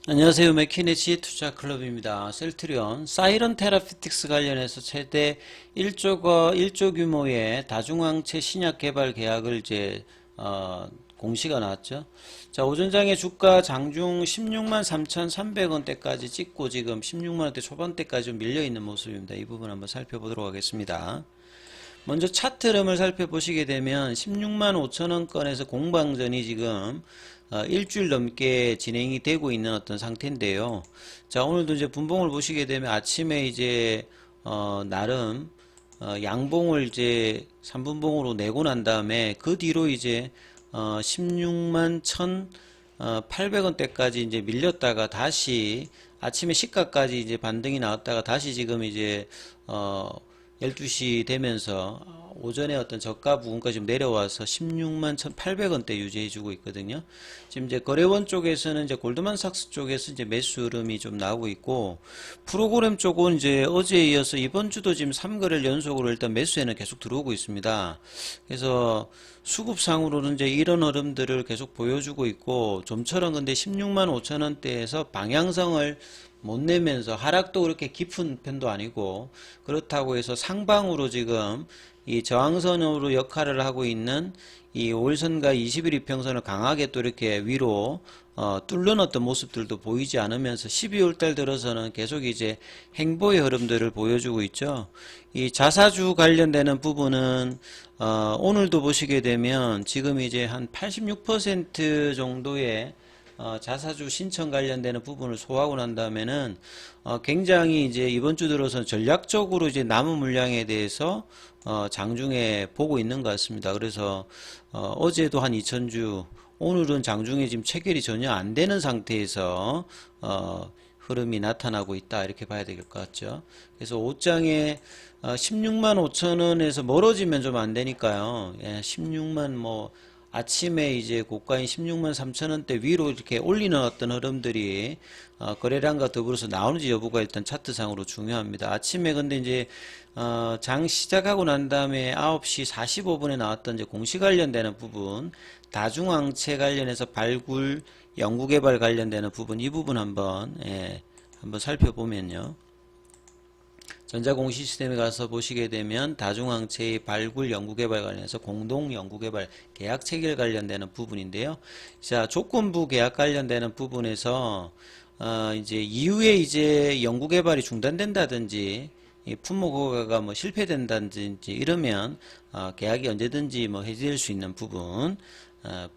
안녕하세요. 맥키네치 투자클럽입니다. 셀트리온 사이런 테라피틱스 관련해서 최대 1조 규모의 다중항체 신약 개발 계약을 공시가 나왔죠. 자, 오전장의 주가 장중 16만 3,300원대까지 찍고 지금 16만 원대 초반대까지 좀 밀려 있는 모습입니다. 이 부분 한번 살펴보도록 하겠습니다. 먼저 차트 흐름을 살펴보시게 되면 16만 5천원권에서 공방전이 지금 일주일 넘게 진행이 되고 있는 어떤 상태인데요. 자, 오늘도 이제 분봉을 보시게 되면 아침에 이제 나름 양봉을 이제 3분봉으로 내고 난 다음에 그 뒤로 이제 16만 1,800원대까지 이제 밀렸다가 다시 아침에 시가까지 이제 반등이 나왔다가 다시 지금 이제 12시 되면서 오전에 어떤 저가 부분까지 좀 내려와서 16만 1,800원대 유지해주고 있거든요. 지금 이제 거래원 쪽에서는 이제 골드만삭스 쪽에서 이제 매수 흐름이 좀 나오고 있고, 프로그램 쪽은 이제 어제에 이어서 이번 주도 지금 3거래를 연속으로 일단 매수에는 계속 들어오고 있습니다. 그래서 수급상으로는 이제 이런 흐름들을 계속 보여주고 있고, 좀처럼 근데 16만 5천원대에서 방향성을 못 내면서 하락도 그렇게 깊은 편도 아니고, 그렇다고 해서 상방으로 지금 이 저항선으로 역할을 하고 있는 이 5일선과 21 이평선을 강하게 또 이렇게 위로 뚫어놨던 모습들도 보이지 않으면서 12월 달 들어서는 계속 이제 행보의 흐름들을 보여주고 있죠. 이 자사주 관련되는 부분은 오늘도 보시게 되면 지금 이제 한 86% 정도의 자사주 신청 관련되는 부분을 소화하고 난 다음에는 굉장히 이제 이번 주 들어서 전략적으로 이제 남은 물량에 대해서 장중에 보고 있는 것 같습니다. 그래서 어제도 한 2천주, 오늘은 장중에 지금 체결이 전혀 안 되는 상태에서 흐름이 나타나고 있다, 이렇게 봐야 될 것 같죠. 그래서 옷장에 16만 5천 원에서 멀어지면 좀 안 되니까요. 예, 16만 뭐 아침에 이제 고가인 16만 3천 원대 위로 이렇게 올리는 어떤 흐름들이 거래량과 더불어서 나오는지 여부가 일단 차트상으로 중요합니다. 아침에 근데 이제 장 시작하고 난 다음에 9시 45분에 나왔던 이제 공시 관련되는 부분, 다중항체 관련해서 발굴, 연구개발 관련되는 부분, 이 부분 한번 살펴보면요. 전자공시 시스템에 가서 보시게 되면 다중항체의 발굴 연구개발 관련해서 공동 연구개발 계약 체결 관련되는 부분인데요. 자, 조건부 계약 관련되는 부분에서 이제 이후에 이제 연구개발이 중단된다든지 이 품목허가가 뭐 실패된다든지 이러면 계약이 언제든지 뭐 해지될 수 있는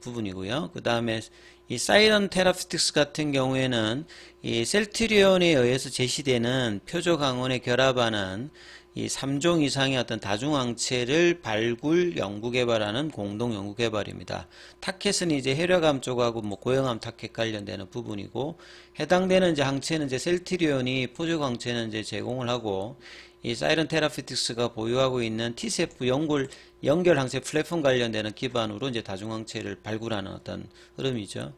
부분이고요. 그 다음에 이 사이런 테라피틱스 같은 경우에는 이 셀트리온에 의해서 제시되는 표적 항원에 결합하는 이 3종 이상의 어떤 다중항체를 발굴, 연구 개발하는 공동 연구 개발입니다. 타켓은 이제 혈액암 쪽하고 뭐 고형암 타켓 관련되는 부분이고, 해당되는 이제 항체는 이제 셀트리온이 포적 항체는 이제 제공을 하고, 이 사이런 테라피틱스가 보유하고 있는 TCF 연결 항체 플랫폼 관련되는 기반으로 이제 다중항체를 발굴하는 어떤 흐름이죠.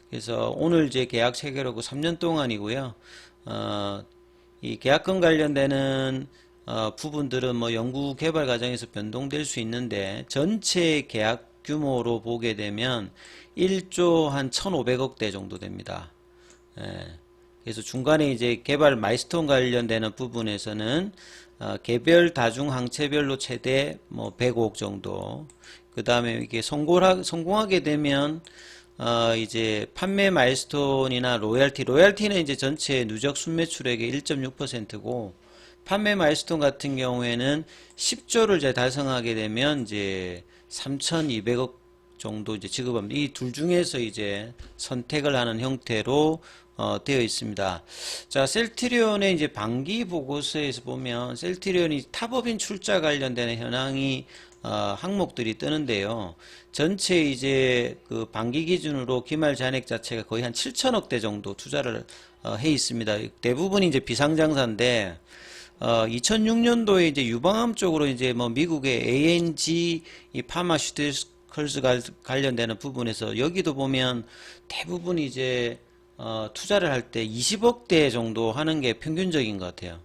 그래서 오늘 이제 계약 체결하고 3년 동안이고요. 이 계약금 관련되는 부분들은 뭐 연구 개발 과정에서 변동될 수 있는데, 전체 계약 규모로 보게 되면 1조 한 1,500억대 정도 됩니다. 예. 그래서 중간에 이제 개발 마이스톤 관련되는 부분에서는 개별 다중 항체별로 최대 뭐 105억 정도. 그 다음에 이게 성공하게 되면 이제 판매 마이스톤이나 로열티는 이제 전체 누적 순매출액의 1.6%고, 판매 마이스톤 같은 경우에는 10조를 이제 달성하게 되면 이제 3,200억 정도 이제 지급합니다. 이 둘 중에서 이제 선택을 하는 형태로 되어 있습니다. 자, 셀트리온의 이제 반기 보고서에서 보면 셀트리온이 탑업인 출자 관련되는 현황이 항목들이 뜨는데요. 전체 이제 그 반기 기준으로 기말 잔액 자체가 거의 한 7천억대 정도 투자를 해 있습니다. 대부분이 이제 비상장사인데 2006년도에 이제 유방암 쪽으로 이제 뭐 미국의 ANG 이 파마슈티컬스 관련되는 부분에서 여기도 보면 대부분 이제 투자를 할 때 20억대 정도 하는 게 평균적인 것 같아요.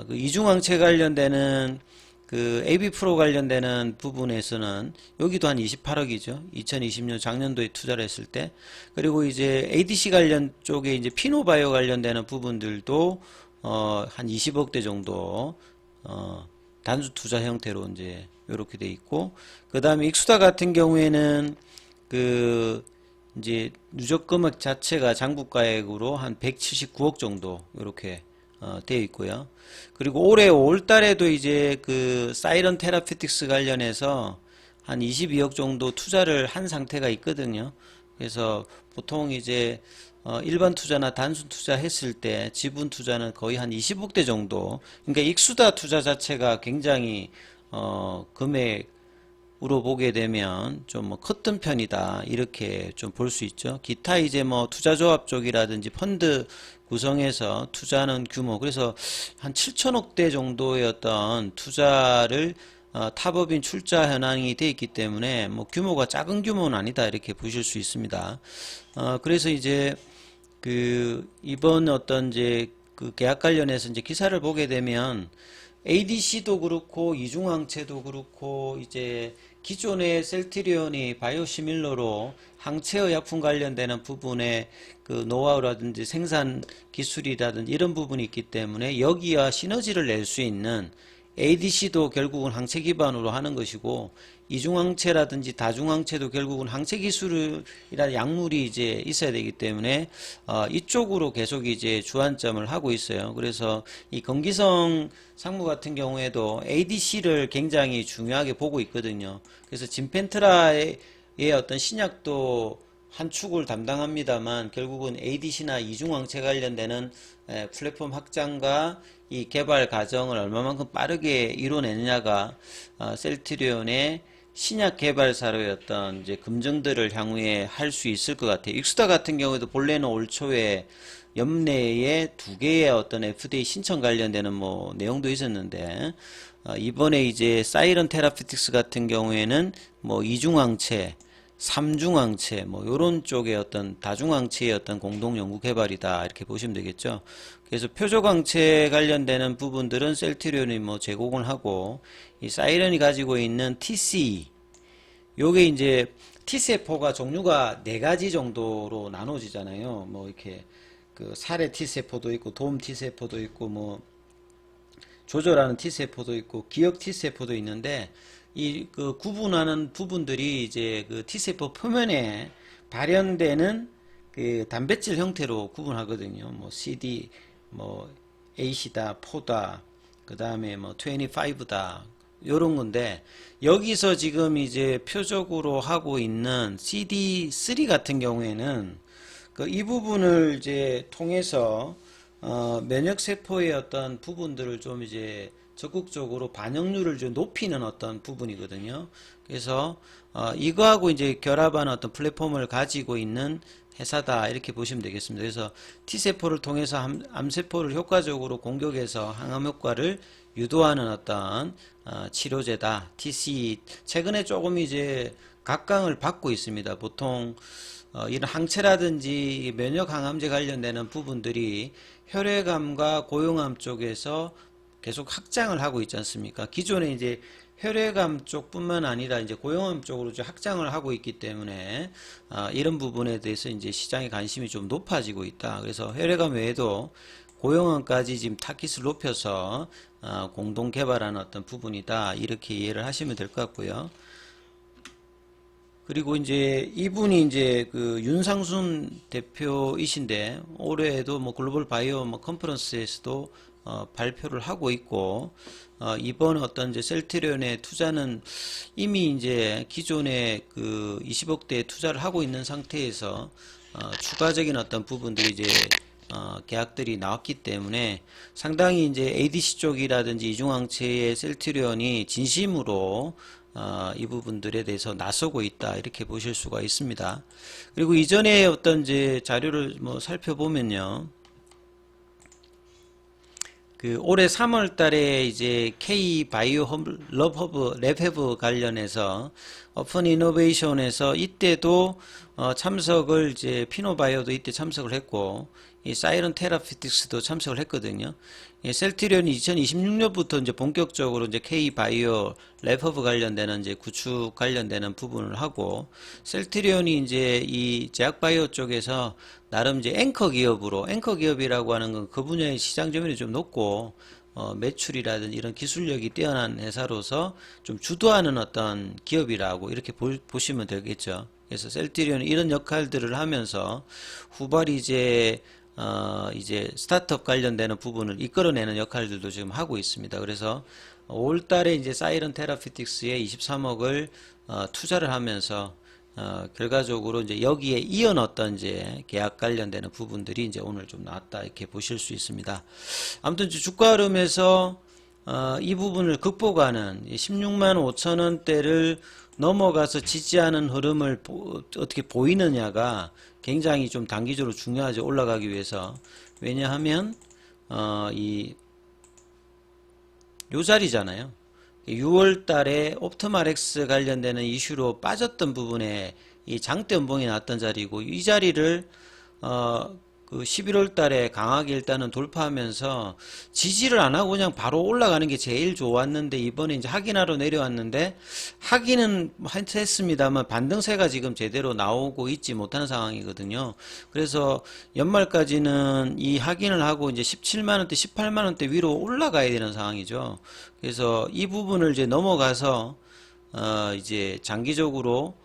그 이중항체 관련되는 그 AB 프로 관련되는 부분에서는 여기도 한 28억이죠. 2020년 작년도에 투자를 했을 때. 그리고 이제 ADC 관련 쪽에 이제 피노바이오 관련되는 부분들도 한 20억대 정도 단수 투자 형태로 이제 이렇게 돼 있고, 그 다음에 익수다 같은 경우에는 그 이제 누적 금액 자체가 장부가액으로 한 179억 정도 이렇게 되어 있고요. 그리고 올해 5월 달에도 이제 그 사이런 테라피틱스 관련해서 한 22억 정도 투자를 한 상태가 있거든요. 그래서 보통 이제 일반 투자나 단순 투자 했을 때 지분 투자는 거의 한 20억대 정도. 그러니까 익수다 투자 자체가 굉장히 금액으로 보게 되면 좀 뭐 컸던 편이다, 이렇게 좀 볼 수 있죠. 기타 이제 뭐 투자조합 쪽이라든지 펀드 구성해서 투자하는 규모, 그래서 한 7천억대 정도의 어떤 투자를 타법인 출자 현황이 되어 있기 때문에 뭐 규모가 작은 규모는 아니다, 이렇게 보실 수 있습니다. 그래서 이제 그 이번 어떤 이제 그 계약 관련해서 이제 기사를 보게 되면 ADC도 그렇고 이중항체도 그렇고 이제 기존의 셀트리온이 바이오시밀러로 항체의 약품 관련되는 부분에 그 노하우라든지 생산 기술이라든지 이런 부분이 있기 때문에 여기와 시너지를 낼 수 있는 ADC도 결국은 항체 기반으로 하는 것이고, 이중항체라든지 다중항체도 결국은 항체 기술이라 약물이 이제 있어야 되기 때문에 이쪽으로 계속 이제 주안점을 하고 있어요. 그래서 이 건기성 상무 같은 경우에도 ADC를 굉장히 중요하게 보고 있거든요. 그래서 진펜트라의 어떤 신약도 한 축을 담당합니다만 결국은 ADC나 이중항체 관련되는 플랫폼 확장과 이 개발 과정을 얼마만큼 빠르게 이뤄내느냐가 셀트리온의 신약 개발사로의 어떤 이제 검증들을 향후에 할 수 있을 것 같아요. 익수다 같은 경우에도 본래는 올 초에 연내에 2개의 어떤 FDA 신청 관련되는 뭐 내용도 있었는데, 이번에 이제 사이런 테라피틱스 같은 경우에는 뭐 이중항체, 삼중항체 뭐 요런 쪽의 어떤 다중항체의 어떤 공동 연구 개발이다, 이렇게 보시면 되겠죠. 그래서 표적항체 관련되는 부분들은 셀트리온이 뭐 제공을 하고, 이 사이런이 가지고 있는 TC, 요게 이제 T세포가 종류가 4가지 정도로 나눠지잖아요. 뭐 이렇게 그 살해 T세포도 있고 돔 T세포도 있고 뭐 조절하는 T세포도 있고 기억 T세포도 있는데, 이 그 구분하는 부분들이 이제 그 T세포 표면에 발현되는 그 단백질 형태로 구분하거든요. 뭐 CD, 뭐 A시다, 4다, 그 다음에 뭐 25다, 요런 건데, 여기서 지금 이제 표적으로 하고 있는 CD3 같은 경우에는 그 이 부분을 이제 통해서 면역 세포의 어떤 부분들을 좀 이제 적극적으로 반응률을 좀 높이는 어떤 부분이거든요. 그래서 이거하고 이제 결합한 어떤 플랫폼을 가지고 있는 회사다, 이렇게 보시면 되겠습니다. 그래서 T세포를 통해서 암세포를 효과적으로 공격해서 항암 효과를 유도하는 어떤 치료제다. TC 최근에 조금 이제 각광을 받고 있습니다. 보통 이런 항체라든지 면역 항암제 관련되는 부분들이 혈액암과 고용암 쪽에서 계속 확장을 하고 있지 않습니까? 기존에 이제 혈액암 쪽뿐만 아니라 이제 고용암 쪽으로 이제 확장을 하고 있기 때문에 이런 부분에 대해서 이제 시장의 관심이 좀 높아지고 있다. 그래서 혈액암 외에도 고용암까지 지금 타깃을 높여서 공동 개발하는 어떤 부분이다, 이렇게 이해를 하시면 될 것 같고요. 그리고 이제 이분이 이제 그 윤상순 대표이신데, 올해에도 뭐 글로벌 바이오 뭐 컨퍼런스에서도 발표를 하고 있고, 이번 어떤 이제 셀트리온의 투자는 이미 이제 기존에 그 20억대 투자를 하고 있는 상태에서 추가적인 어떤 부분들이 이제 계약들이 나왔기 때문에 상당히 이제 ADC 쪽이라든지 이중항체의 셀트리온이 진심으로 이 부분들에 대해서 나서고 있다, 이렇게 보실 수가 있습니다. 그리고 이전에 어떤 이제 자료를 뭐 살펴보면요, 그 올해 3월 달에 이제 K 바이오 랩허브 관련해서 오픈 이노베이션에서 이때도 참석을 이제 피노바이오도 이때 참석을 했고 이 사이런 테라피틱스도 참석을 했거든요. 예, 셀트리온이 2026년부터 이제 본격적으로 이제 K 바이오 랩허브 관련되는 이제 구축 관련되는 부분을 하고 셀트리온이 이제 이 제약 바이오 쪽에서 나름 이제 앵커 기업이라고 하는 건 그 분야의 시장 점유율이 좀 높고 매출이라든지 이런 기술력이 뛰어난 회사로서 좀 주도하는 어떤 기업이라고 이렇게 보시면 되겠죠. 그래서 셀트리온은 이런 역할들을 하면서 후발이 이제 스타트업 관련되는 부분을 이끌어내는 역할들도 지금 하고 있습니다. 그래서 5월 달에 이제 사이런 테라피틱스에 23억을 투자를 하면서 결과적으로 이제 여기에 이은 어떤 이제 계약 관련되는 부분들이 이제 오늘 좀 나왔다 이렇게 보실 수 있습니다. 아무튼 주가 흐름에서 이 부분을 극복하는 16만 5천 원대를 넘어가서 지지하는 흐름을 어떻게 보이느냐가 굉장히 좀 단기적으로 중요하죠. 올라가기 위해서. 왜냐하면 요 자리잖아요. 6월 달에 옵트말엑스 관련되는 이슈로 빠졌던 부분에 이 장대 연봉이 났던 자리고 이 자리를 그 11월 달에 강하게 일단은 돌파하면서 지지를 안 하고 그냥 바로 올라가는 게 제일 좋았는데 이번에 이제 확인하러 내려왔는데 확인은 했습니다만 반등세가 지금 제대로 나오고 있지 못하는 상황이거든요. 그래서 연말까지는 이 확인을 하고 이제 17만원대, 18만원대 위로 올라가야 되는 상황이죠. 그래서 이 부분을 이제 넘어가서 이제 장기적으로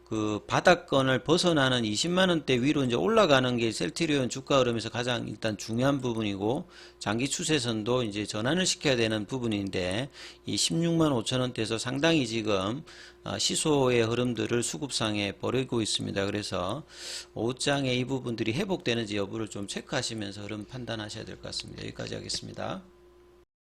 그 바닥권을 벗어나는 20만원대 위로 이제 올라가는 게 셀트리온 주가 흐름에서 가장 일단 중요한 부분이고 장기 추세선도 이제 전환을 시켜야 되는 부분인데 이 16만 5천원대에서 상당히 지금 시소의 흐름들을 수급상에 벌이고 있습니다. 그래서 오후장에 이 부분들이 회복되는지 여부를 좀 체크하시면서 흐름 판단하셔야 될 것 같습니다. 여기까지 하겠습니다.